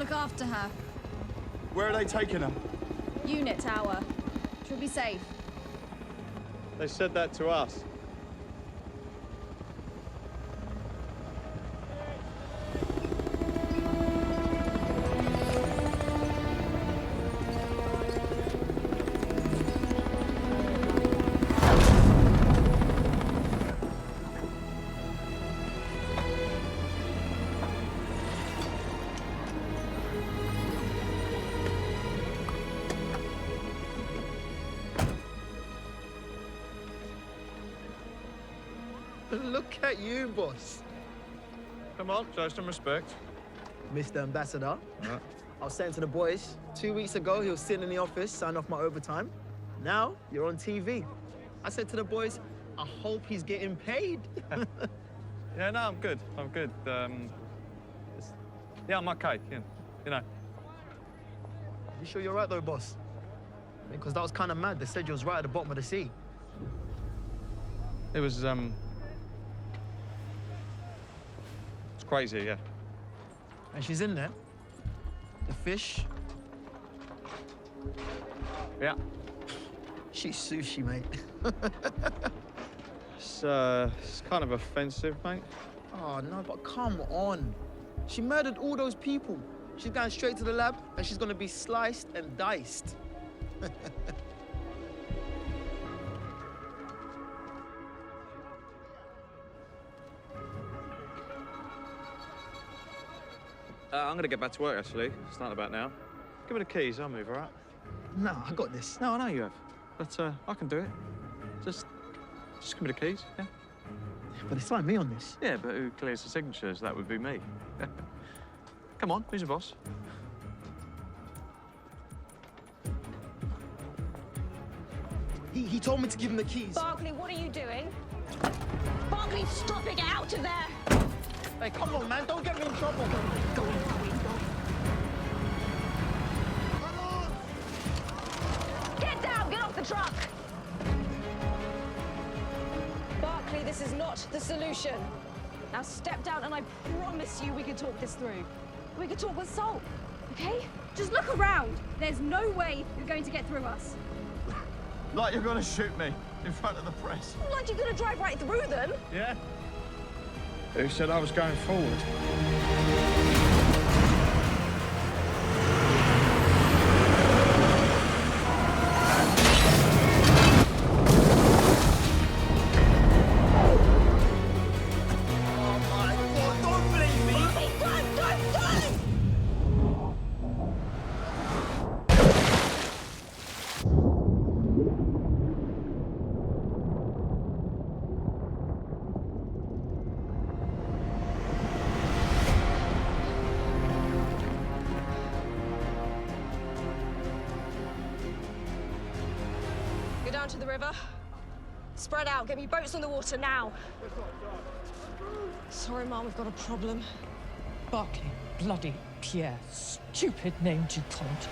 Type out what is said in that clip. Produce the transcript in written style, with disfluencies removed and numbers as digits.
look after her. Where are they taking her? Unit tower. She'll be safe. They said that to us. Look at you, boss. Come on, show some respect. Mr. Ambassador. Yeah. I was saying to the boys, 2 weeks ago, he was sitting in the office, signing off my overtime. Now, you're on TV. I said to the boys, I hope he's getting paid. Yeah, no, I'm good. I'm good. Yeah, I'm okay. You know. You sure you're right, though, boss? Because that was kind of mad. They said you was right at the bottom of the sea. It was, it's crazy, yeah. And she's in there. The fish. Yeah. She's sushi, mate. It's kind of offensive, mate. Oh, no, but come on. She murdered all those people. She's going straight to the lab, and she's going to be sliced and diced. I'm gonna get back to work, actually. It's not about now. Give me the keys, I'll move, all right? No, I got this. No, I know you have. But, I can do it. Just give me the keys, yeah? But it's like me on this. Yeah, but who clears the signatures? That would be me. Come on, who's your boss? He told me to give him the keys. Barkley, what are you doing? Barkley, stop it! Get out of there! Hey, come on, man. Don't get me in trouble. Go in, go in, go. Get down! Get off the truck! Barkley, this is not the solution. Now step down and I promise you we can talk this through. We can talk with Salt, okay? Just look around. There's no way you're going to get through us. Like you're gonna shoot me in front of the press. Like you're gonna drive right through them. Yeah? Who said I was going forward? Go down to the river. Spread out. Get me boats on the water now. Sorry, Mom, we've got a problem. Barkley, bloody Pierre. Stupid named you cunt.